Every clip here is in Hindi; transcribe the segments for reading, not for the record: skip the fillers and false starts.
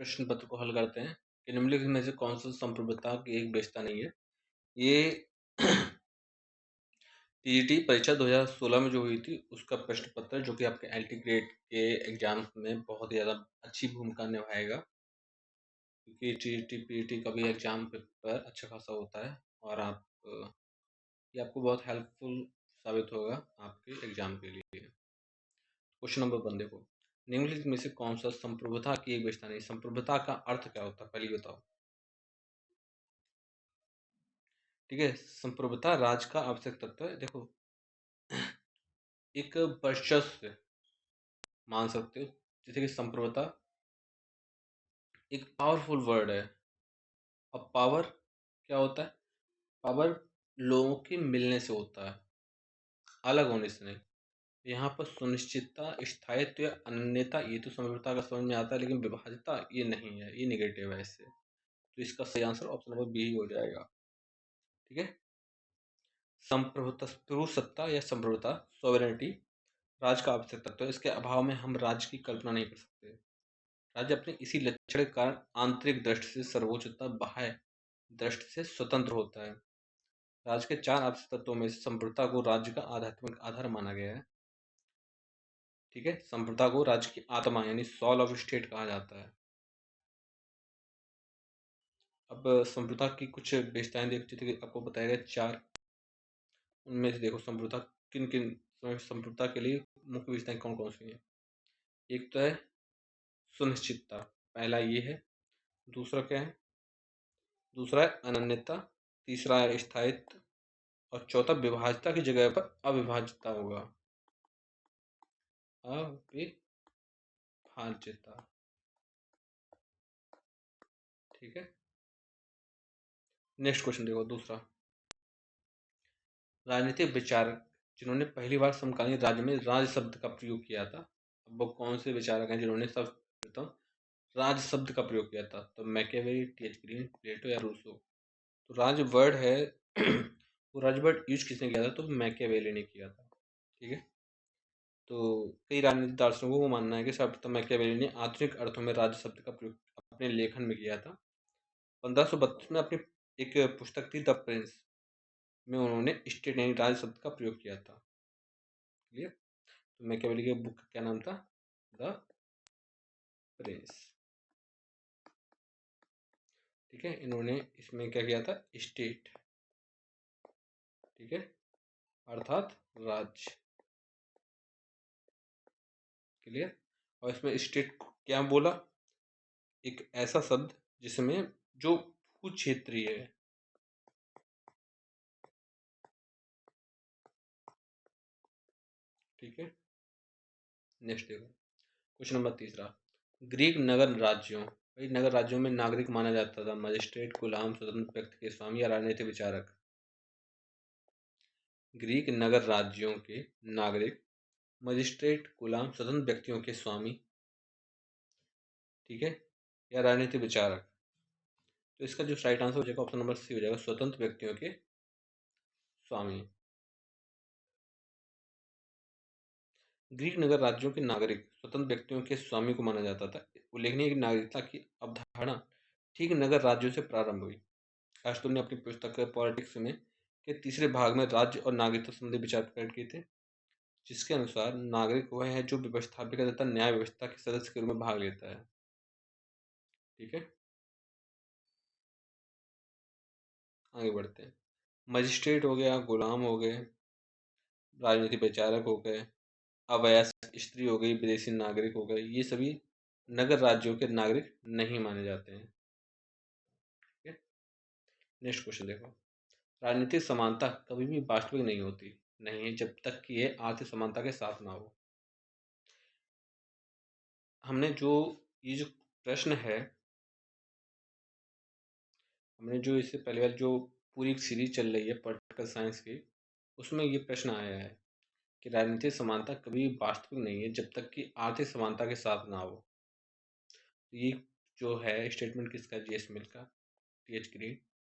प्रश्न पत्र को हल करते हैं कि निम्नलिखित में से कौन सा संप्रभुता की एक विशेषता नहीं है। ये टीईटी परीक्षा 2016 में जो हुई थी उसका प्रश्न पत्र, जो कि आपके एलटी ग्रेड के एग्जाम्स में बहुत ही ज़्यादा अच्छी भूमिका निभाएगा, क्योंकि टीईटी पीईटी का भी एग्जाम पेपर अच्छा खासा होता है और ये आपको बहुत हेल्पफुल साबित होगा आपके एग्जाम के लिए। क्वेश्चन नंबर 1 देखो, निम्नलिखित में से कौन सा संप्रभुता की एक विशेषता नहीं। संप्रभुता का अर्थ क्या होता है, पहले बताओ। ठीक है, संप्रभुता राज का आवश्यक तत्व है। देखो, एक वर्चस्व मान सकते हो, जैसे कि संप्रभुता एक पावरफुल वर्ड है। अब पावर क्या होता है? पावर लोगों के मिलने से होता है, अलग होने से नहीं। यहाँ पर सुनिश्चितता, स्थायित्व या अनन्यता, ये तो संप्रभुता का समझ में आता है, लेकिन विभाज्यता ये नहीं है, ये निगेटिव है इससे। तो इसका सही आंसर ऑप्शन नंबर बी ही हो जाएगा। ठीक है, संप्रभुता, पुरुषसत्ता या संप्रभुता, सॉवरेनिटी राज का आवश्यक तत्व है। इसके अभाव में हम राज्य की कल्पना नहीं कर सकते। राज्य अपने इसी लक्षण के कारण आंतरिक दृष्टि से सर्वोच्चता, बाह्य दृष्टि से स्वतंत्र होता है। राज्य के 4 आवश्यक तत्वों में से संप्रभुता को राज्य का आध्यात्मिक आधार माना गया है। ठीक है, संप्रभुता को राज्य की आत्मा यानी सॉल ऑफ स्टेट कहा जाता है। अब संप्रभुता की कुछ विशेषताएं देखते थे, आपको बताया गया 4। उनमें से देखो, संप्रभुता किन किन संप्रभुता के लिए मुख्य विशेषताएं कौन कौन सी हैं। एक तो है सुनिश्चितता, पहला ये है। दूसरा क्या है? दूसरा है अनन्यता। तीसरा है स्थायित्व। और चौथा विभाज्यता की जगह पर अविभाज्यता होगा, अविभाज्यता। ठीक है, नेक्स्ट क्वेश्चन देखो, दूसरा। राजनीतिक विचारक जिन्होंने पहली बार समकालीन राज्य में राज शब्द का प्रयोग किया था, अब वो कौन से विचारक हैं जिन्होंने सर्वप्रथम राज शब्द का प्रयोग किया था? तो मैकियावेली, टी.एच. ग्रीन, प्लेटो या रूसो। तो राज वर्ड है वो राज वर्ड यूज किसने किया था? तो मैकियावेली ने किया था। ठीक है, तो कई राजनीतिक दार्शनिकों को मानना है कि सर्वप्रथम मैकियावेली ने आधुनिक अर्थों में राज शब्द का प्रयोग अपने लेखन में किया था। 1532 में अपनी एक पुस्तक थी द प्रिंस में उन्होंने स्टेट यानी राज शब्द का प्रयोग किया था। क्लियर? तो मैकियावेली के बुक का क्या नाम था? The Prince. ठीक है, इन्होंने इसमें क्या किया था? स्टेट, ठीक है, अर्थात राज्य। क्लियर? और इसमें स्टेट क्या बोला? एक ऐसा शब्द जिसमें जो भू क्षेत्रीय है। ठीक है, नेक्स्ट देखो, क्वेश्चन नंबर तीसरा। ग्रीक नगर राज्यों, भाई नगर राज्यों में नागरिक माना जाता था मजिस्ट्रेट, गुलाम, स्वतंत्र व्यक्ति के स्वामी या राजनीतिक विचारक। ग्रीक नगर राज्यों के नागरिक, मजिस्ट्रेट, गुलाम, स्वतंत्र व्यक्तियों के स्वामी, ठीक है, या राजनीतिक विचारक। तो इसका जो राइट आंसर हो जाएगा ऑप्शन नंबर सी हो जाएगा, स्वतंत्र व्यक्तियों के स्वामी। ग्रीक नगर राज्यों के नागरिक स्वतंत्र व्यक्तियों के स्वामी को माना जाता था। उल्लेखनीय है कि नागरिकता की अवधारणा ठीक नगर राज्यों से प्रारंभ हुई। अरिस्टो ने अपनी पुस्तक पॉलिटिक्स में के तीसरे भाग में राज्य और नागरिकता संबंधी विचार प्रकट किए थे, जिसके अनुसार नागरिक वह है जो व्यवस्थापिका तथा न्याय व्यवस्था के सदस्य के रूप में भाग लेता है। ठीक है, आगे बढ़ते हैं। मजिस्ट्रेट हो गया, गुलाम हो गए, राजनीतिक विचारक हो गए, अवयस्क स्त्री हो गई, विदेशी नागरिक हो गए, ये सभी नगर राज्यों के नागरिक नहीं माने जाते हैं। ठीक है, नेक्स्ट क्वेश्चन देखो। राजनीतिक समानता कभी भी वास्तविक नहीं होती, नहीं है, जब तक कि ये आर्थिक समानता के साथ ना हो। हमने जो ये जो प्रश्न है, हमने जो इससे पहले वाली जो पूरी एक सीरीज चल रही है पॉलिटिकल साइंस की, उसमें ये प्रश्न आया है कि राजनीतिक समानता कभी वास्तविक नहीं है जब तक कि आर्थिक समानता के साथ ना हो। ये जो है स्टेटमेंट किसका? जीएस मिल का, टी.एच. ग्रीन,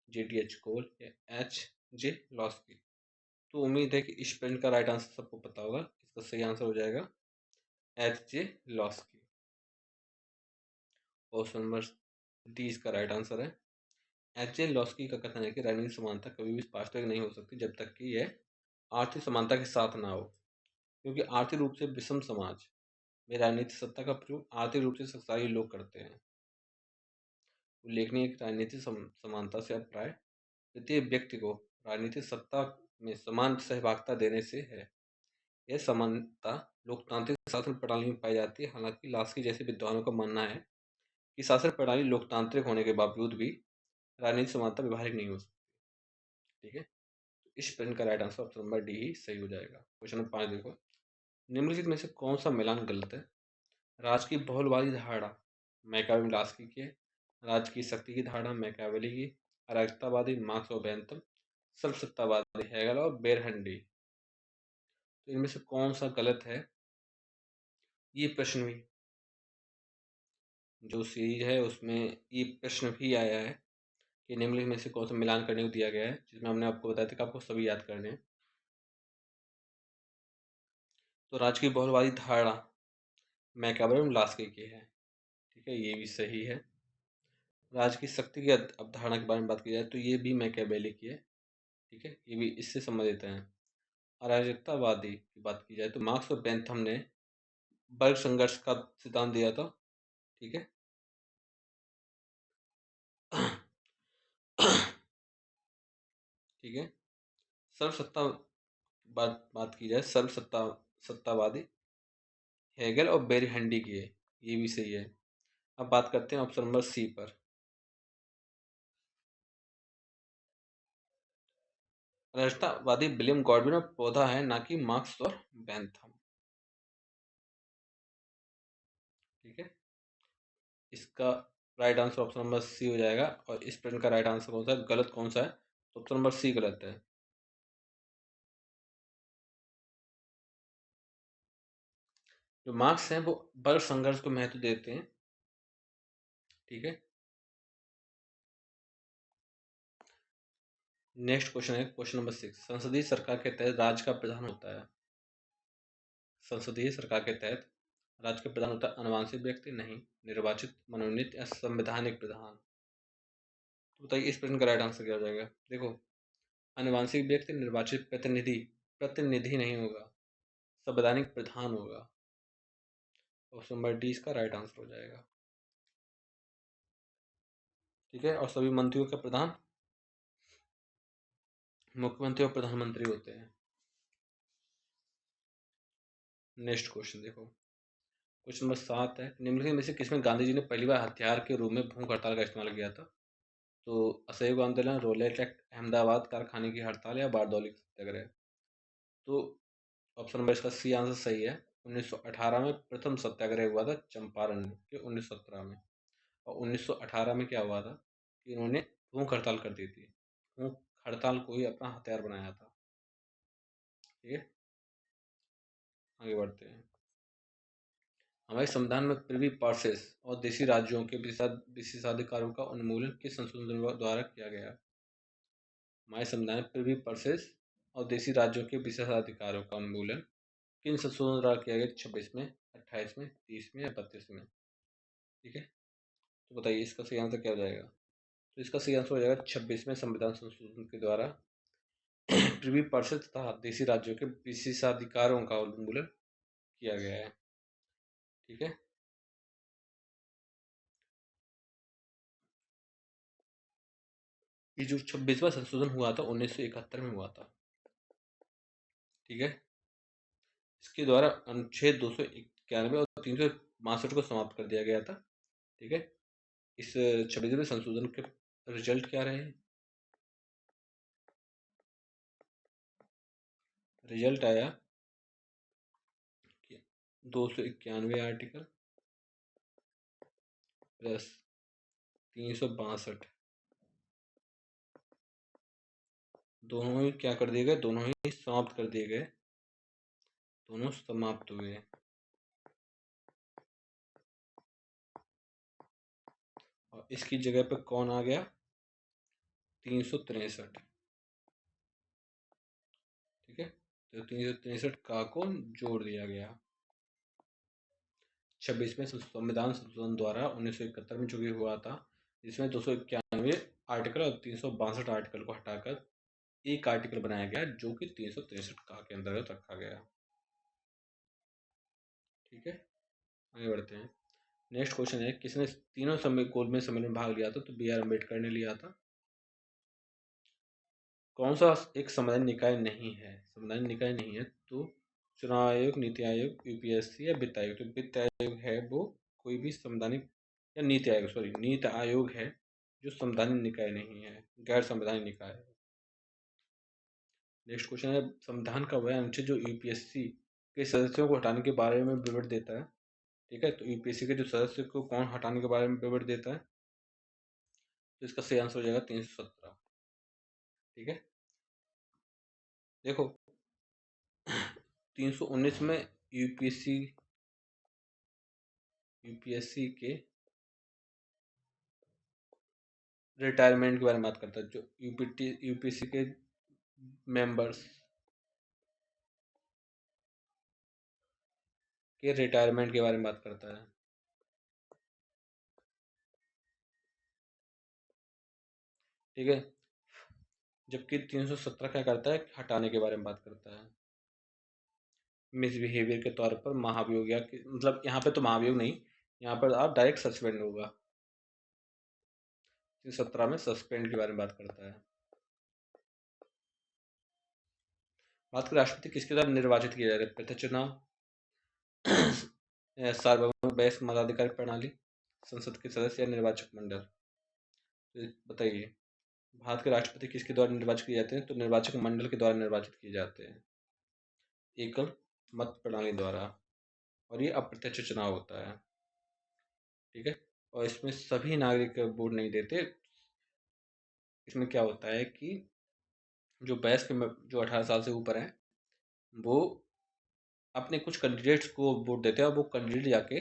जे.टी.एच. कोल या एच.जे. लॉस्की। तो उम्मीद है कि इस प्रश्न का राइट आंसर सबको पता होगा। इसका सही आंसर हो जाएगा एच.जे. लॉस्की। ऑप्शन नंबर डी इसका राइट आंसर है। एच.जे. लॉस्की का कथन है कि राजनीतिक समानता कभी भी वास्तविक नहीं हो सकती जब तक कि यह आर्थिक समानता के साथ ना हो, क्योंकि आर्थिक रूप से विषम समाज में राजनीतिक सत्ता का प्रयोग आर्थिक रूप से शक्तिशाली लोग करते हैं। उल्लेखनीय है कि राजनीतिक समानता से अभिप्राय प्रत्येक व्यक्ति को राजनीतिक सत्ता में समान सहभागिता देने से है। यह समानता लोकतांत्रिक शासन प्रणाली में पाई जाती है। हालांकि लास्की जैसे विद्वानों का मानना है कि शासन प्रणाली लोकतांत्रिक होने के बावजूद भी राजनीतिक समानता व्यवहारिक नहीं हो सकती। ठीक है, तो इस प्रश्न का right answer option number D ही सही हो जाएगा। क्वेश्चन नंबर 5 देखो, निम्नलिखित में से कौन सा मिलान गलत है? राज की बहुलवादी धारणा मैकावे लास्की की है, राज की शक्ति की धारणा मैकावेली की, अराजकतावादी मार्क्स और बेंथम, सर्वसत्तावादी हेगल और बेरहंडी। तो इनमें से कौन सा गलत है? ये प्रश्न भी जो सीरीज है उसमें ये प्रश्न भी आया है कि निम्नलिखित में से कौन सा मिलान करने को दिया गया है, जिसमें हमने आपको बताया था कि आपको सभी याद करने हैं। तो राज की बहुलवादी धारणा मैकावे और लास्की की है। ठीक है, ये भी सही है। राज की शक्ति की अवधारणा के बारे में बात की जाए तो ये भी मैकियावेली की है। ठीक है, ये भी इससे संबंधित है। अराजकतावादी की बात की जाए तो मार्क्स और बेंथम ने वर्ग संघर्ष का सिद्धांत दिया था। ठीक है ठीक है, सर्वसत्ता बात की जाए सत्तावादी हेगल और बेरहंडी की है, ये भी सही है। अब बात करते हैं ऑप्शन नंबर सी पर। राष्ट्रवादी विलियम गॉडविन और पौधा है, ना कि मार्क्स और बेंथम। ठीक है, इसका right answer option number C हो जाएगा। और इस प्रश्न का राइट आंसर कौन सा है, गलत कौन सा है? तो ऑप्शन नंबर सी गलत है। जो मार्क्स हैं वो वर्ग संघर्ष को महत्व देते हैं। ठीक है, नेक्स्ट क्वेश्चन है क्वेश्चन नंबर 6। संसदीय सरकार के तहत राज्य का प्रधान होता है। संसदीय सरकार के तहत राज्य का प्रधान होता है आनुवंशिक व्यक्ति, नहीं निर्वाचित, मनोनीत या संवैधानिक प्रधान। तो बताइए इस प्रश्न का राइट आंसर क्या हो जाएगा? देखो, आनुवंशिक व्यक्ति निर्वाचित प्रतिनिधि प्रतिनिधि नहीं होगा, संवैधानिक प्रधान होगा। ऑप्शन नंबर डी इसका राइट आंसर हो जाएगा। ठीक है, और सभी मंत्रियों के प्रधान मुख्यमंत्री और प्रधानमंत्री होते हैं। नेक्स्ट क्वेश्चन देखो, क्वेश्चन नंबर 7 है, निम्नलिखित में से किसमें गांधी जी ने पहली बार हथियार के रूप में भूख हड़ताल का इस्तेमाल किया था? तो असहयोग आंदोलन, रोलेट एक्ट, अहमदाबाद कारखाने की हड़ताल या बारदौली सत्याग्रह। तो ऑप्शन नंबर इसका सी आंसर सही है। 1918 में प्रथम सत्याग्रह हुआ था चंपारण के 1917 में। और 1918 में क्या हुआ था कि इन्होंने भूख हड़ताल कर दी थी। भूख हड़ताल को ही अपना हथियार बनाया था। ठीक है, आगे बढ़ते हैं। हमारे संविधान में प्रिवी पार्सेस और देशी राज्यों के विशेषाधिकारों का उन्मूलन किस संशोधन द्वारा किया गया? हमारे संविधान में प्रिवी पर्सेस और देशी राज्यों के विशेषाधिकारों का उन्मूलन किन संशोधन द्वारा किया गया? 26 में, 28 में, 30 में या 32 में? ठीक है, तो बताइए इसका सही आंसर क्या हो जाएगा? तो इसका सही आंसर हो जाएगा 26 में संविधान संशोधन के द्वारा प्रिवी पर्सेस तथा देशी राज्यों के विशेषाधिकारों का उन्मूलन किया गया है। ठीक है, ये जो 26वां संशोधन हुआ था 1971 में हुआ था। ठीक है, इसके द्वारा अनुच्छेद 291 और 362 को समाप्त कर दिया गया था। ठीक है, इस 26वें संशोधन के रिजल्ट क्या रहे? रिजल्ट आया कि 291 आर्टिकल प्लस 362 दोनों ही क्या कर दिए गए? दोनों ही समाप्त कर दिए गए, दोनों समाप्त हुए। और इसकी जगह पे कौन आ गया? 363। ठीक है, तो 363 का को जोड़ दिया गया। 26वें संविधान संशोधन द्वारा 1971 में जो कि हुआ था, जिसमें 291 आर्टिकल और 362 आर्टिकल को हटाकर एक आर्टिकल बनाया गया जो कि 363 का के अंतर्गत रखा गया। ठीक है, आगे बढ़ते हैं। नेक्स्ट क्वेश्चन है, किसने तीनों गोलमेज सम्मेलन में भाग लिया था? तो बी आर अम्बेडकर ने लिया था। कौन सा एक संवैधानिक निकाय नहीं है? संवैधानिक निकाय नहीं है तो चुनाव आयोग, नीति आयोग, यूपीएससी या वित्त आयोग। तो वित्त आयोग है वो कोई भी संवैधानिक, या नीति आयोग, सॉरी नीति आयोग है जो संवैधानिक निकाय नहीं है, गैर संवैधानिक निकाय है। नेक्स्ट क्वेश्चन है, संविधान का वह अनुच्छेद जो यूपीएससी के सदस्यों को हटाने के बारे में विवरण देता है। ठीक है, तो यूपीएससी के जो सदस्य को कौन हटाने के बारे में विवरण देता है? तो इसका सही आंसर हो जाएगा 317। ठीक है, देखो 319 में यूपीएससी के रिटायरमेंट के बारे में बात करता है, जो यूपीएससी के मेंबर्स के रिटायरमेंट के बारे में बात करता है। ठीक है, जबकि 317 क्या करता है, हटाने के बारे में बात करता है। मिसबिहेवियर के तौर पर महाभियोग, या मतलब यहाँ पे तो महाभियोग नहीं, यहाँ पर आप डायरेक्ट सस्पेंड होगा। 317 में सस्पेंड के बारे में बात करता है। बात करें राष्ट्रपति किसके द्वारा निर्वाचित किया जाता है? प्रत्यक्ष चुनाव, सार्वभौमिक वयस्क मताधिकार प्रणाली, संसद के सदस्य या निर्वाचक मंडल। तो बताइए, भारत के राष्ट्रपति किसके द्वारा निर्वाचित किए जाते हैं? तो निर्वाचक मंडल के द्वारा निर्वाचित किए जाते हैं, एकल मत प्रणाली द्वारा, और ये अप्रत्यक्ष चुनाव होता है। ठीक है, और इसमें सभी नागरिक वोट नहीं देते। इसमें क्या होता है कि जो वयस्क जो 18 साल से ऊपर हैं वो अपने कुछ कैंडिडेट्स को वोट देते हैं, और वो कैंडिडेट जाके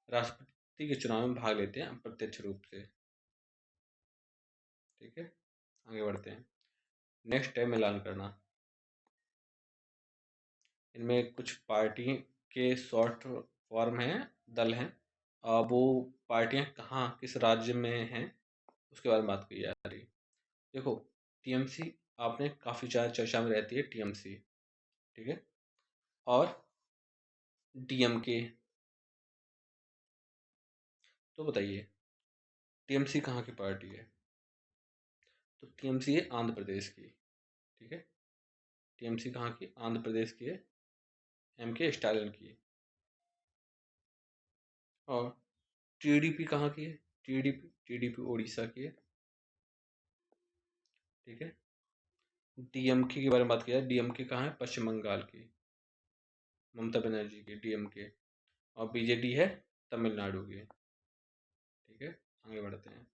राष्ट्रपति के चुनाव में भाग लेते हैं अप्रत्यक्ष रूप से। ठीक है, आगे बढ़ते हैं। नेक्स्ट है मिलान करना। इनमें कुछ पार्टी के शॉर्ट फॉर्म हैं, दल हैं, वो पार्टियां कहाँ किस राज्य में हैं उसके बारे में बात की जा रही है। देखो, टीएमसी आपने काफ़ी ज़्यादा चर्चा में रहती है, टीएमसी। ठीक है, और डीएमके। तो बताइए, टीएमसी कहाँ की पार्टी है? तो टीएमसी है आंध्र प्रदेश की। ठीक है, टीएमसी कहाँ की? आंध्र प्रदेश की है, एम के स्टालिन की। और टीडीपी कहाँ की है? टीडीपी उड़ीसा की है। ठीक है, डीएमके के बारे में बात किया, डीएमके कहाँ है? पश्चिम बंगाल की, ममता बनर्जी की डीएमके। और बीजेडी है तमिलनाडु की। ठीक है, आगे बढ़ते हैं।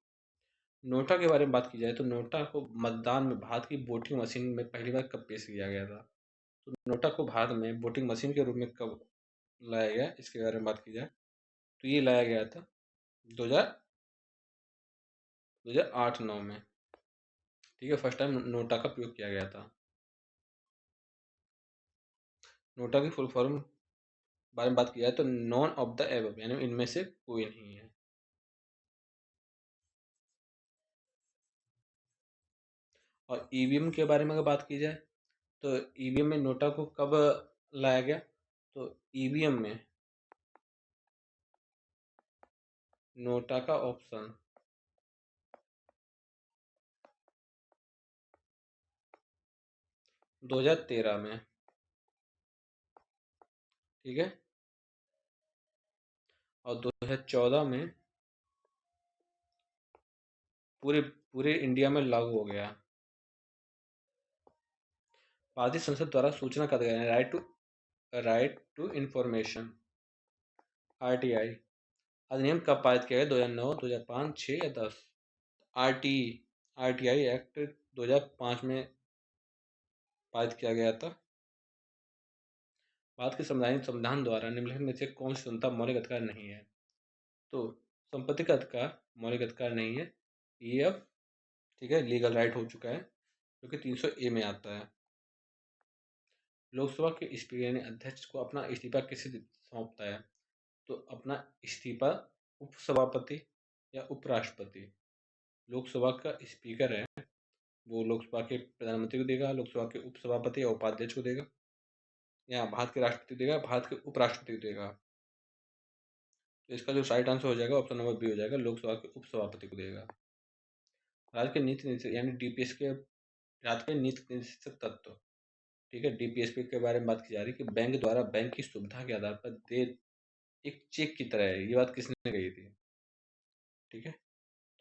नोटा के बारे में बात की जाए तो नोटा को मतदान में भारत की वोटिंग मशीन में पहली बार कब पेश किया गया था? तो नोटा को भारत में वोटिंग मशीन के रूप में कब लाया गया, इसके बारे में बात की जाए तो ये लाया गया था 2008-9 में। ठीक है, फर्स्ट टाइम नोटा का प्रयोग किया गया था। नोटा की फुल फॉर्म बारे में बात की जाए तो नॉन ऑफ द एबव, यानी इनमें से कोई नहीं है। और ईवीएम के बारे में अगर बात की जाए तो ईवीएम में नोटा को कब लाया गया? तो ईवीएम में नोटा का ऑप्शन 2013 में। ठीक है, और 2014 में पूरे पूरे इंडिया में लागू हो गया। भारतीय संसद द्वारा सूचना का अधिकार, राइट टू इंफॉर्मेशन, आरटीआई अधिनियम कब पारित किया गया? 2009, 2005, 6 या 10? आरटी आरटीआई एक्ट 2005 में पारित किया गया था। भारत के संविधान द्वारा निम्नलिखित में से कौन सी स्वतंत्रता मौलिक अधिकार नहीं है? तो संपत्ति का अधिकार मौलिक अधिकार नहीं है, ये अब ठीक है लीगल राइट हो चुका है, जो कि 300A में आता है। लोकसभा के स्पीकर यानी अध्यक्ष को अपना इस्तीफा किसे सौंपता है? तो अपना इस्तीफा उपसभापति या उपराष्ट्रपति, लोकसभा का स्पीकर है, वो लोकसभा के प्रधानमंत्री को देगा, लोकसभा के उपसभापति या उपाध्यक्ष को देगा, या भारत के राष्ट्रपति को देगा, भारत के उपराष्ट्रपति को देगा। तो इसका जो राइट आंसर हो जाएगा ऑप्शन नंबर बी हो जाएगा, लोकसभा के उपसभापति को देगा। राज्य के नीति निर्देशक यानी डीपीएस के राज्य के नीति निर्देशक तत्व, ठीक है, डीपीएसपी के बारे में बात की जा रही है कि बैंक द्वारा बैंक की सुविधा के आधार पर दे एक चेक की तरह है। ये बात किसने कही थी? ठीक है,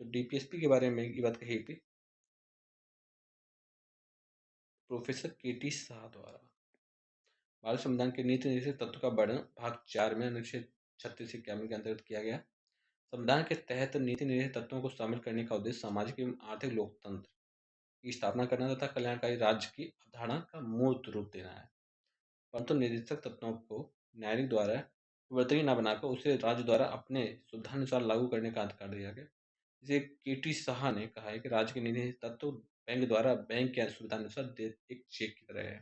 तो डीपीएसपी के बारे में ये बात कही थी प्रोफेसर केटी शाह द्वारा। भारत संविधान के नीति निर्देशक तत्व का वर्णन भाग 4 में अनुच्छेद 36 इक्यावन के अंतर्गत किया गया। संविधान के तहत नीति निर्देशक तत्वों को शामिल करने का उद्देश्य सामाजिक एवं आर्थिक लोकतंत्र की स्थापना करना तथा कल्याणकारी राज्य की अवधारणा का मूर्त रूप देना है। परंतु निर्देशक तत्वों को न्यायालय द्वारा विवर्तनीय न बनाकर उसे राज्य द्वारा अपने सुविधानुसार लागू करने का अधिकार दिया गया। जैसे केटी शाह ने कहा है कि राज्य के निर्देशक तत्व बैंक द्वारा बैंक के सुविधानुसार एक चेक की तरह है।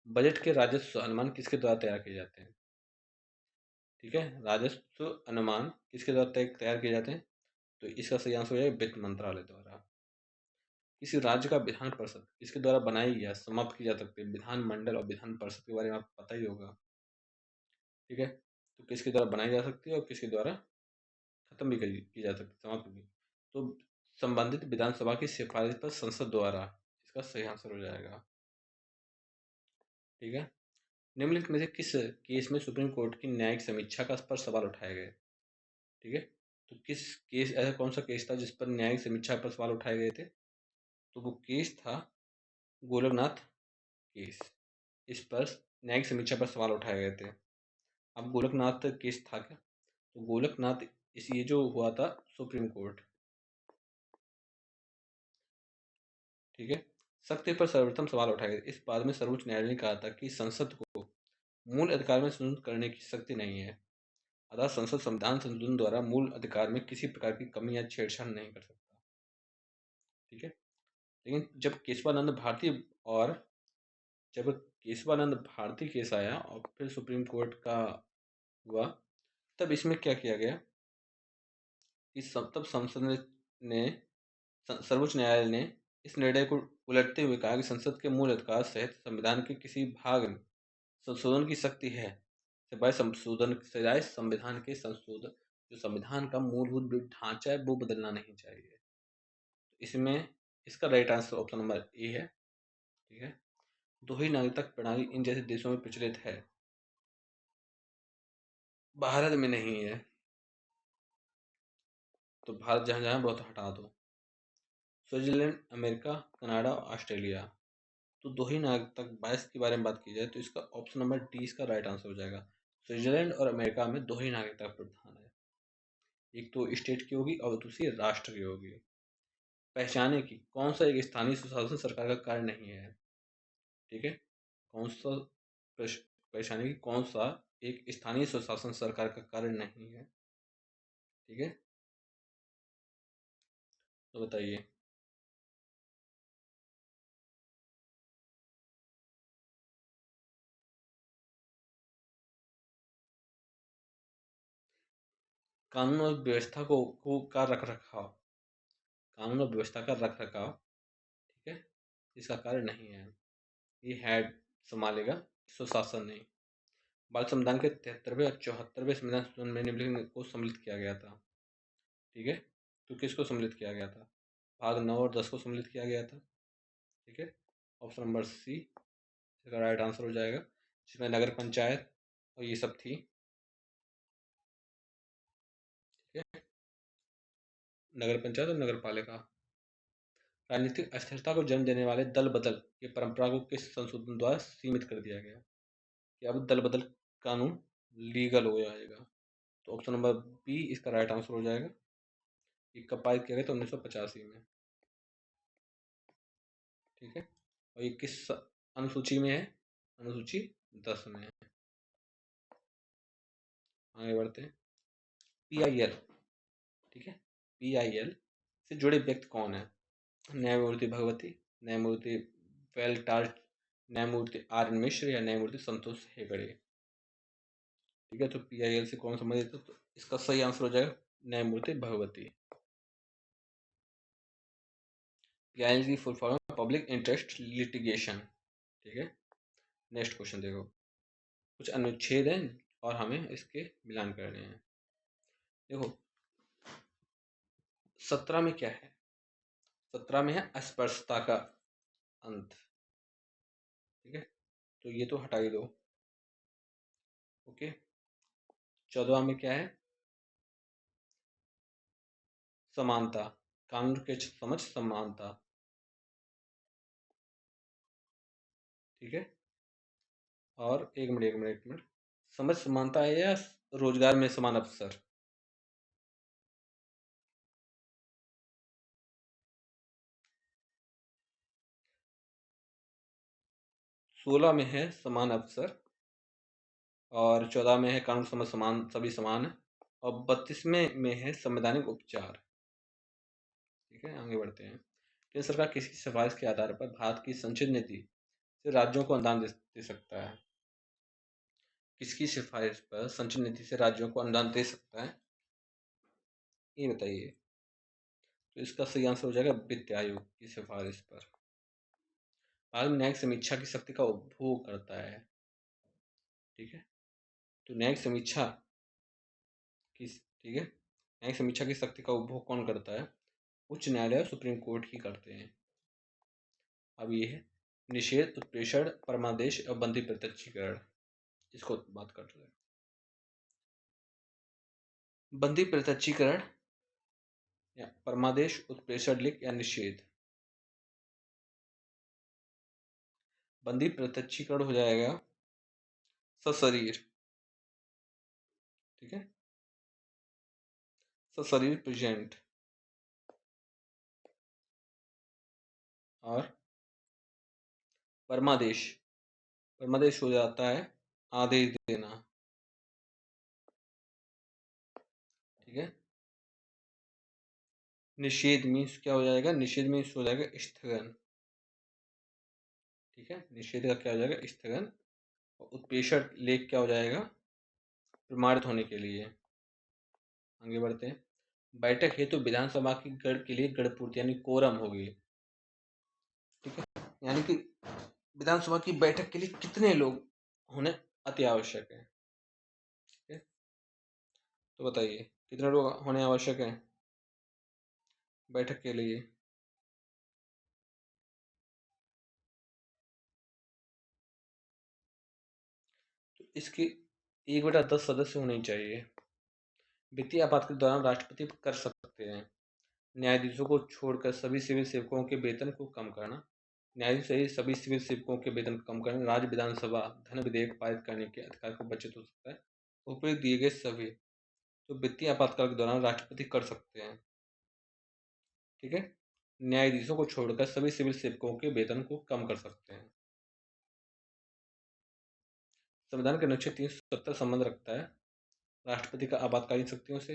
बजट के राजस्व अनुमान किसके द्वारा तैयार किए जाते हैं? ठीक है, राजस्व अनुमान किसके द्वारा तैयार किए जाते हैं? तो इसका सही आंसर हो जाएगा वित्त मंत्रालय द्वारा। किसी राज्य का विधान परिषद किसके द्वारा बनाई या समाप्त की जा सकती है? विधान मंडल और विधान परिषद के बारे में आपको पता ही होगा। ठीक है, तो किसके द्वारा बनाई जा सकती है और किसके द्वारा खत्म भी की जा सकती है, समाप्त भी। तो संबंधित विधानसभा की सिफारिश पर संसद द्वारा, इसका सही आंसर हो जाएगा। ठीक है, निम्नलिखित में से किस केस में सुप्रीम कोर्ट की न्यायिक समीक्षा का पर सवाल उठाए गए? ठीक है, तो किस केस, ऐसा कौन सा केस था जिस पर न्यायिक समीक्षा पर सवाल उठाए गए थे? तो वो केस था गोलकनाथ केस। इस पर न्यायिक समीक्षा पर सवाल उठाए गए थे। अब गोलकनाथ केस था क्या? तो गोलकनाथ इस ये जो हुआ था सुप्रीम कोर्ट, ठीक है, शक्ति पर सर्वप्रथम सवाल उठाया गया। इस बाद में सर्वोच्च न्यायालय ने कहा था कि संसद को मूल अधिकार में संशोधन करने की शक्ति नहीं है, अतः संसद संविधान संशोधन द्वारा मूल अधिकार में किसी प्रकार की कमी या छेड़छाड़ नहीं कर सकता। ठीक है, लेकिन और जब केशवानंद भारती केस आया और फिर सुप्रीम कोर्ट का हुआ, तब इसमें क्या किया गया कि तब संसद ने सर्वोच्च न्यायालय ने इस निर्णय को उलटते हुए कहा कि संसद के मूल अधिकार सहित संविधान के किसी भाग में संशोधन की शक्ति है, सिवाय संविधान के संशोधन, जो संविधान का मूलभूत ढांचा है वो बदलना नहीं चाहिए। इसमें इसका right answer option number A है। ठीक है, दोहरी नागरिकता प्रणाली इन जैसे देशों में प्रचलित है, भारत में नहीं है। तो भारत जहां जहां बहुत हटा दो। Switzerland, America, Canada, Australia. तो दोहरी नागरिकता 22 के बारे में बात की जाए तो इसका ऑप्शन नंबर डी इसका राइट आंसर हो जाएगा। स्विट्जरलैंड और अमेरिका में दोहरी नागरिकता प्रावधान है, एक तो स्टेट की होगी और दूसरी राष्ट्र की होगी। पहचाने की कौन सा एक स्थानीय सुशासन सरकार का कार्य नहीं है? ठीक है, कौन सा पहचाने की कौन सा एक स्थानीय स्वशासन सरकार का कार्य नहीं है? ठीक है, तो बताइए। कानून और व्यवस्था को का रख रखाव, कानून और व्यवस्था का रख रखाव, ठीक है, इसका कार्य नहीं है। ये हेड संभालेगा, सुशासन नहीं। बाल संविधान के 73वें और 74वें संविधान संशोधन में निम्नलिखित को सम्मिलित किया गया था। ठीक है, तो किसको सम्मिलित किया गया था? भाग 9 और 10 को सम्मिलित किया गया था। ठीक है, ऑप्शन नंबर सी इसका राइट आंसर हो जाएगा, जिसमें नगर पंचायत और ये सब थी। ठीक है, नगर पंचायत और नगर पालिका। राजनीतिक अस्थिरता को जन्म देने वाले दल बदल की परंपरा को किस संशोधन द्वारा सीमित कर दिया गया कि अब दल बदल कानून लीगल हो जाएगा? तो ऑप्शन नंबर बी इसका राइट आंसर हो जाएगा। ये कब पारित किया गया था? 1985 में। ठीक है, और ये किस अनुसूची में है? अनुसूची 10 में है। आगे बढ़ते हैं। PIL, ठीक है, PIL से जुड़े व्यक्ति कौन है? न्यायमूर्ति भगवती, न्यायमूर्ति वेलटार, न्यायमूर्ति RN मिश्र या न्यायमूर्ति संतोष हेगड़े। ठीक है, तो PIL से कौन संबंधित है? तो इसका सही आंसर हो जाएगा न्यायमूर्ति भगवती। PIL की full form public interest litigation. ठीक है, नेक्स्ट क्वेश्चन देखो। कुछ अनुच्छेद हैं और हमें इसके मिलान करने हैं। देखो 17 में क्या है? 17 में है अस्पृश्यता का अंत। ठीक है, तो ये तो हटा ही दो। ओके, 14 में क्या है? समानता, कानून के समझ समानता। ठीक है, और एक मिनट समझ समानता है या रोजगार में समान अवसर? 16 में है समान अवसर, और 14 में है कानून समझ समान, सभी समान है, और 32 में है संवैधानिक उपचार। ठीक है, आगे बढ़ते हैं। केंद्र सरकार किसी सिफारिश के आधार पर भारत की संचित नीति से राज्यों को अनुदान दे सकता है? किसकी सिफारिश पर संचित नीति से राज्यों को अनुदान दे सकता है, ये बताइए। तो इसका सही आंसर हो जाएगा वित्त आयोग की सिफारिश पर। भारत में न्यायिक समीक्षा की शक्ति का उपभोग करता है। ठीक है, तो न्यायिक समीक्षा की, ठीक है, न्यायिक समीक्षा की शक्ति का उपभोग कौन करता है? उच्च न्यायालय और सुप्रीम कोर्ट ही करते हैं। अब ये है निषेध, उत्प्रेषण, परमादेश और बंदी प्रत्यक्षीकरण। इसको बात करते हैं। बंदी प्रत्यक्षीकरण या परमादेश, उत्प्रेषण लिख या निषेध। बंदी प्रत्यक्षीकरण हो जाएगा सशरीर। ठीक है, सशरीर प्रेजेंट। और परमादेश, परमादेश हो जाता है आदेश देना। ठीक है, निषेध मीन्स क्या हो जाएगा? निषेध मीन्स हो जाएगा स्थगन। ठीक है, निषेध का क्या हो जाएगा? स्थगन। और उत्प्रेषण लेख क्या हो जाएगा? प्रमाणित होने के लिए। आगे बढ़ते हैं। बैठक हेतु विधानसभा की गण के लिए गण पूर्ति यानी कोरम होगी। ठीक है, यानी कि विधानसभा की बैठक के लिए कितने लोग होने अति आवश्यक है? ठीक है, तो बताइए कितने लोग होने आवश्यक है बैठक के लिए? तो इसकी 1/10 सदस्य होने चाहिए। वित्तीय आपात के दौरान राष्ट्रपति कर सकते हैं न्यायाधीशों को छोड़कर सभी सिविल सेवकों के वेतन को कम करना, न्यायाधीश सहित सभी सिविल सेवकों के वेतन को कम करना, राज्य विधानसभा धन विधेयक पारित करने के अधिकार को वंचित हो सकता है। ऊपर दिए गए सभी तो वित्तीय आपातकाल के दौरान राष्ट्रपति कर सकते हैं। ठीक है, न्यायाधीशों को छोड़कर सभी सिविल सेवकों के वेतन को कम कर सकते हैं। संविधान के अनुच्छेद 370 संबंध रखता है राष्ट्रपति का आपातकालीन शक्तियों से,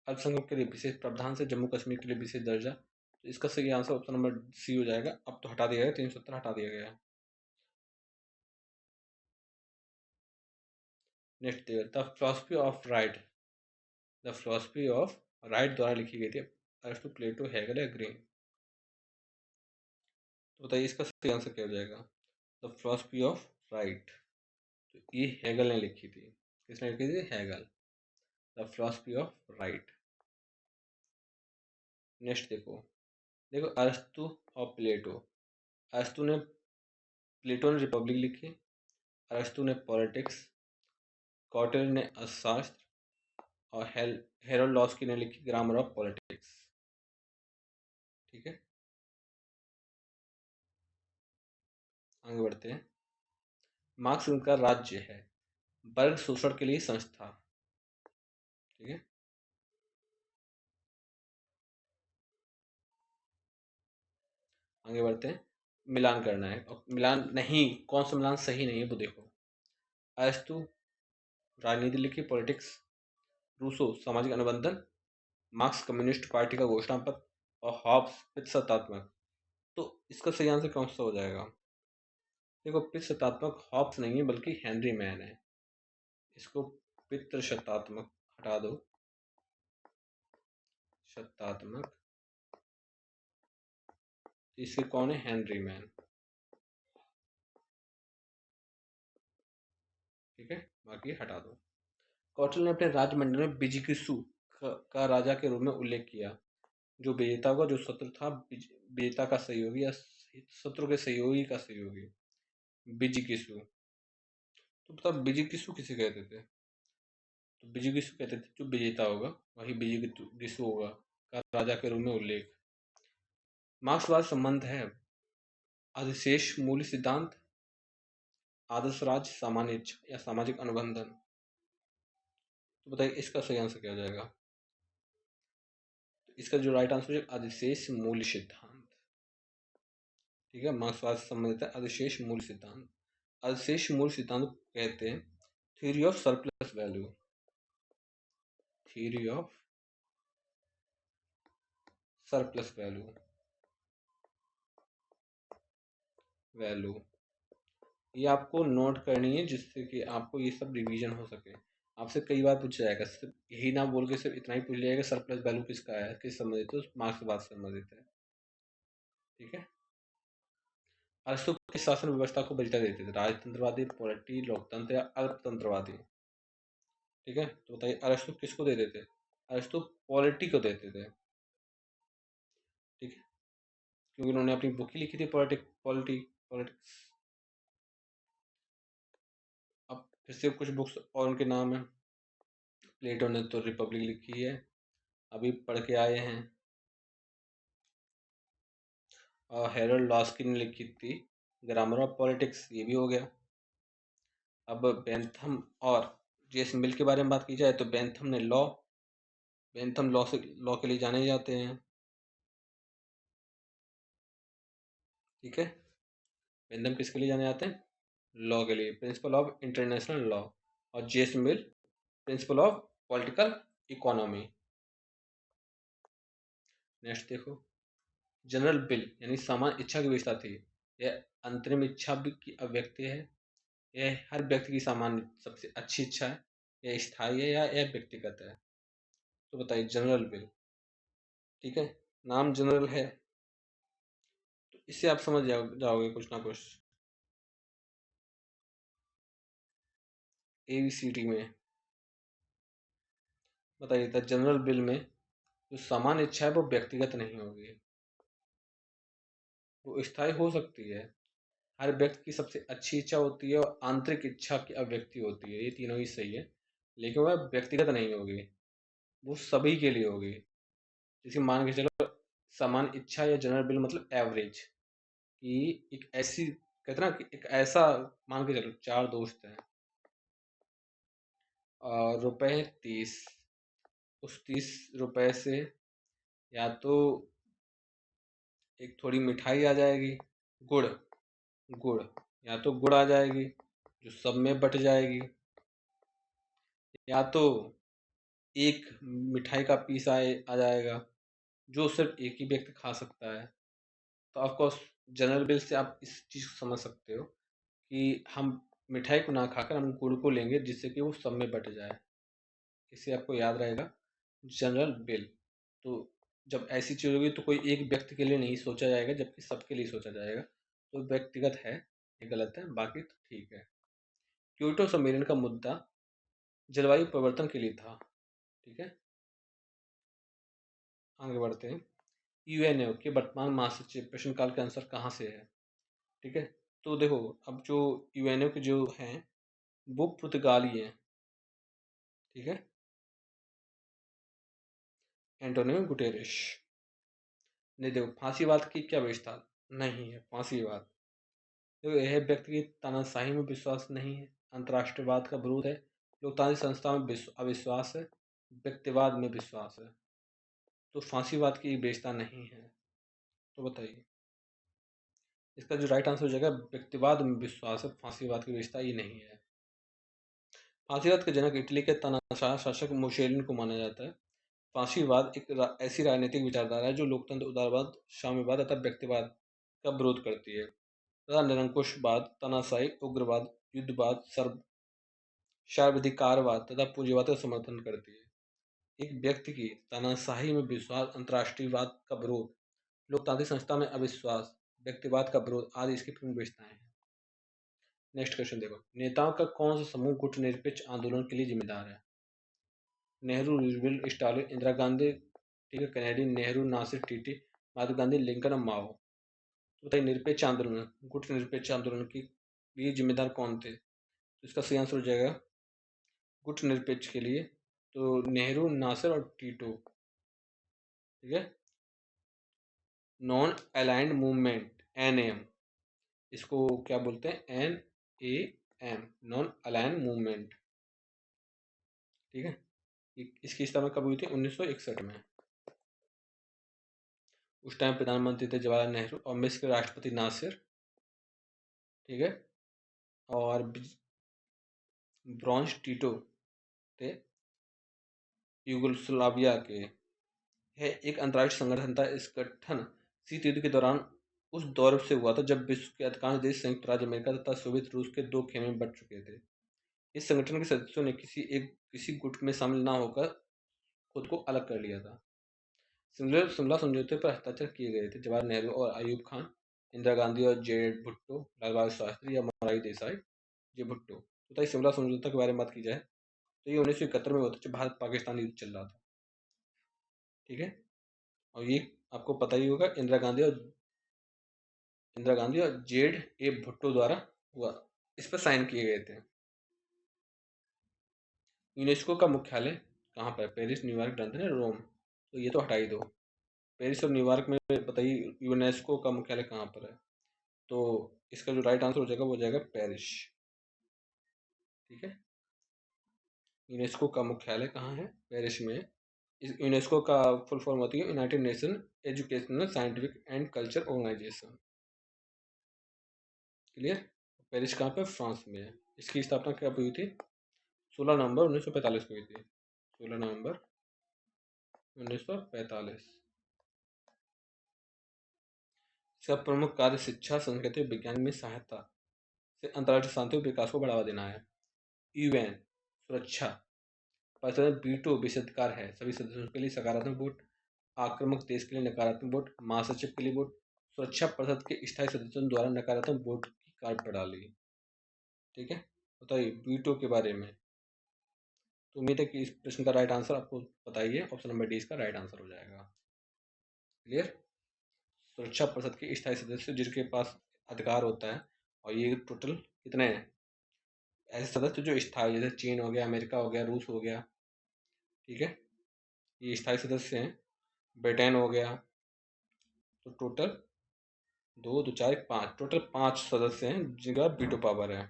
अल्पसंख्यकों के लिए विशेष प्रावधान से, जम्मू कश्मीर के लिए विशेष दर्जा। तो इसका सही आंसर ऑप्शन नंबर सी हो जाएगा। अब तो हटा दिया गया, 370 हटा दिया गया है। Next the philosophy of right, the philosophy of right द्वारा लिखी गई थी अरिस्टो, प्लेटो, हेगल या ग्रीन। तो बताइए इसका सही आंसर क्या हो जाएगा? द फिलोसफी ऑफ राइट, तो ये हेगल ने लिखी थी। किसने लिखी थी? Hegel. The philosophy of right. Next देखो, देखो अरिस्टो और प्लेटो। अरिस्टो ने, प्लेटो ने रिपब्लिक लिखी, अरिस्टो ने पॉलिटिक्स, कॉटेल ने अर्थशास्त्र, और हेरोल्ड लॉस्की ने लिखी ग्रामर ऑफ पॉलिटिक्स। ठीक है, आगे बढ़ते हैं। मार्क्स उनका राज्य है वर्ग शोषण के लिए संस्था। ठीक है, आगे बढ़ते हैं। मिलान करना है, और मिलान नहीं, कौन सा मिलान सही नहीं है वो देखो। अरिस्टो राजनीति लिखी, पॉलिटिक्स, रूसो सामाजिक अनुबंधन, मार्क्स कम्युनिस्ट पार्टी का घोषणा पत्र, और हॉब्स पितृसत्तात्मक। तो इसका सही आंसर कौन सा हो जाएगा? देखो पितृसत्तात्मक हॉब्स नहीं है बल्कि हेनरी मैन है। इसको पितृसत्तात्मक हटा दो, सत्तात्मक। तीसरे कौन है? Henry man. ठीक है, बाकी हटा दो। कौटिल्य ने अपने राजमंडल में बिजिगिसु का राजा के रूप में उल्लेख किया, जो विजेता होगा, जो शत्रु था, विजेता का सहयोगी या शत्रु के सहयोगी का सहयोगी। बिजिगिसु। तो बताओ बिजिगिसु किसे कहते थे? तो बिजिगिसु कहते थे जो विजेता होगा वही बिजिगिसु होगा, का राजा के रूप में उल्लेख। मार्क्सवाद संबंध है अधिशेष मूल्य सिद्धांत, आदर्श राज्य, सामान्य इच्छा या सामाजिक अनुबंधन। तो बताइए इसका सही आंसर क्या हो जाएगा? तो इसका जो राइट आंसर है अधिशेष मूल्य सिद्धांत। ठीक है, मार्क्सवाद से संबंधित है अधिशेष मूल्य सिद्धांत। अधिशेष मूल्य सिद्धांत कहते हैं theory of surplus value. Theory of surplus value ये आपको नोट करनी है, जिससे कि आपको ये सब रिवीजन हो सके। आपसे कई बार पूछा जाएगा, सिर्फ यही ना बोल के सिर्फ इतना ही पूछ लिया जाएगा सरप्लस वैल्यू किसका है, किस संबंधित है, मार्क्सवाद से संबंधित है। ठीक है, अरस्तु किस शासन व्यवस्था को वरीयता देते थे? राजतंत्रवादी, पॉलिटी, लोकतंत्र या अल्पतंत्रवादी? ठीक है, तो बताइए अरस्तु किसको देते थे? अरस्तु पॉलिटी को देते थे। ठीक है, क्योंकि उन्होंने अपनी बुक ही लिखी थी पॉलिटिक्स। अब फिर से कुछ बुक्स और उनके नाम है। प्लेटो ने तो रिपब्लिक लिखी है, अभी पढ़ के आए हैं। और हेरोल्ड लॉस्की ने लिखी थी ग्रामर ऑफ पॉलिटिक्स, ये भी हो गया। अब बेंथम और जेस मिल के बारे में बात की जाए तो बेंथम लॉ के लिए जाने जाते हैं। ठीक है, बेंथम किसके लिए जाने जाते हैं? लॉ के लिए, प्रिंसिपल ऑफ इंटरनेशनल लॉ। और J S Mill principle of political economy. Next देखो, जनरल बिल यानी सामान्य इच्छा की विशेषता थी। यह अंतरिम इच्छा की अभिव्यक्ति है, यह हर व्यक्ति की सामान्य सबसे अच्छी इच्छा है, यह स्थायी है या यह व्यक्तिगत है? तो बताइए जनरल बिल। ठीक है, नाम जनरल है तो इससे आप समझ जाओगे कुछ ना कुछ। ABCD में बताइए द जनरल बिल में जो सामान्य इच्छा है वो व्यक्तिगत नहीं होगी, वो स्थायी हो सकती है। हर व्यक्ति की सबसे अच्छी इच्छा होती है और आंतरिक इच्छा की अभिव्यक्ति होती है, ये तीनों ही सही है, लेकिन वह व्यक्तिगत नहीं होगी, वो सभी के लिए होगी। जैसे मान के चलो सामान्य इच्छा या जनरल बिल मतलब एवरेज, कि एक ऐसी कहते ना कि एक ऐसा, मान के चलो 4 दोस्त हैं और रुपए हैं 30। उस 30 रुपए से या तो एक थोड़ी मिठाई आ जाएगी, गुड़ गुड़ या तो गुड़ आ जाएगी जो सब में बट जाएगी, या तो एक मिठाई का पीस आ जाएगा जो सिर्फ एक ही व्यक्ति खा सकता है। तो ऑफकोर्स जनरल बिल से आप इस चीज़ को समझ सकते हो कि हम मिठाई को ना खाकर हम गुड़ को लेंगे जिससे कि वो सब में बट जाए। इससे आपको याद रहेगा जनरल बिल। तो जब ऐसी चीज़ होगी तो कोई एक व्यक्ति के लिए नहीं सोचा जाएगा, जबकि सबके लिए सोचा जाएगा, तो व्यक्तिगत है, ये गलत है, बाकी तो ठीक है। क्योटो सम्मेलन का मुद्दा जलवायु परिवर्तन के लिए था। ठीक है, आगे बढ़ते हैं। यूएनओ के वर्तमान महासचिव प्रश्नकाल के आंसर कहाँ से है? ठीक है, तो देखो अब जो यूएनओ के जो हैं वो पुर्तगाली हैं। ठीक है, एंटोनियो गुटेरेश ने देखो फांसीवाद की क्या विशेषता नहीं है? फांसीवाद देखो यह व्यक्ति की तानाशाही में विश्वास नहीं है, अंतर्राष्ट्रीयवाद का विरोध है, लोकतांत्रिक संस्थाओं में अविश्वास है, व्यक्तिवाद में विश्वास है। तो फांसीवाद की विशेषता नहीं है। तो बताइए इसका जो राइट आंसर हो जाएगा व्यक्तिवाद में विश्वास है, फांसीवाद की विशेषता ये नहीं है। फांसीवाद के जनक इटली के तानाशाह शासक मुसोलिनी को माना जाता है। फांसीवाद एक ऐसी राजनीतिक विचारधारा है जो लोकतंत्र, उदारवाद, साम्यवाद तथा व्यक्तिवाद का विरोध करती है तथा निरंकुशवाद, तानाशाही, उग्रवाद, युद्धवाद, सर्वाधिकारवाद तथा पूंजीवाद का समर्थन करती है। एक व्यक्ति की तानाशाही में विश्वास, अंतर्राष्ट्रीयवाद का विरोध, लोकतांत्रिक संस्था में अविश्वास, व्यक्तिवाद का विरोध आदि इसकी प्रमुख विशेषताएं हैं। नेक्स्ट क्वेश्चन देखो, नेताओं का कौन सा समूह गुटनिरपेक्ष आंदोलन के लिए जिम्मेदार है? नेहरू, रूजवेल्ट, स्टालिन, इंदिरा गांधी, ठीक है, Kennedy, Nehru, Nasir, TT, Mahatma Gandhi, Lincoln और माओ। तो बताइए, निरपेक्ष आंदोलन, गुट निरपेक्ष आंदोलन के लिए जिम्मेदार कौन थे? तो इसका सही आंसर हो जाएगा गुट निरपेक्ष के लिए तो नेहरू, नासिर और टीटो। ठीक है, नॉन अलाइंड मूवमेंट, NAM, इसको क्या बोलते हैं? NAM, non aligned movement. ठीक है, इसकी स्थापना कब हुई थी? 1961 में। उस टाइम प्रधानमंत्री थे जवाहरलाल नेहरू और मिस्र के राष्ट्रपति नासिर। ठीक है, और ब्रॉन्ज टीटो थे यूगोस्लाविया के। यह एक अंतर्राष्ट्रीय संगठन था। इस गठन शीत युद्ध के दौरान उस दौर से हुआ था जब विश्व के अधिकांश देश संयुक्त राज्य अमेरिका तथा सोवियत रूस के 2 खेमे में बंट चुके थे। इस संगठन के सदस्यों ने किसी गुट में शामिल न होकर खुद को अलग कर लिया था। शिमला समझौते पर हस्ताक्षर किए गए थे जवाहर नेहरू और अयूब खान, इंदिरा गांधी और जे भुट्टो, लाल बहादुर शास्त्री या मोरारजी देसाई, जे भुट्टो। बताइए, शिमला समझौता के बारे में बात की जाए तो ये 1971 में हुआ था जब भारत पाकिस्तान युद्ध चल रहा था। ठीक है, और ये आपको पता ही होगा, इंदिरा गांधी और जे भुट्टो द्वारा हुआ, इस पर साइन किए गए थे। यूनेस्को का मुख्यालय कहाँ पर है? पेरिस, न्यूयॉर्क, लंदन या रोम? तो ये तो हटा ही दो। पेरिस और न्यूयॉर्क में बताइए यूनेस्को का मुख्यालय कहाँ पर है? तो इसका जो राइट आंसर हो जाएगा वो हो जाएगा पेरिस। ठीक है, यूनेस्को का मुख्यालय कहाँ है? पेरिस में। इस यूनेस्को का फुल फॉर्म होती है United Nation Educational, Scientific and Culture Organization. Clear? Paris कहाँ पे? फ्रांस में है। इसकी स्थापना कब हुई थी? 16 नवंबर 1945 को हुई थी। 16 नवंबर 1945। इसका प्रमुख कार्य शिक्षा, संस्कृति और विज्ञान में सहायता से अंतर्राष्ट्रीय शांति और विकास को बढ़ावा देना है। यूएन सुरक्षा परिषद वीटो विशेषाधिकार है। सभी सदस्यों के लिए सकारात्मक वोट, आक्रामक देश के लिए नकारात्मक वोट, महासचिव के लिए वोट, सुरक्षा परिषद के स्थायी सदस्यों द्वारा नकारात्मक वोट की कार्यप्रणाली। ठीक है, बताइए वीटो के बारे में। तो उम्मीद है कि इस प्रश्न का राइट आंसर आपको पता ही है। ऑप्शन नंबर डी इसका राइट आंसर हो जाएगा। क्लियर? सुरक्षा परिषद के स्थायी सदस्य जिनके पास अधिकार होता है, और ये टोटल कितने हैं ऐसे सदस्य जो स्थायी, जैसे चीन हो गया, अमेरिका हो गया, रूस हो गया। ठीक है, ये स्थायी सदस्य हैं। ब्रिटेन हो गया। तो टोटल 2 2 4 5, टोटल 5 सदस्य हैं जिनका वीटो पावर है।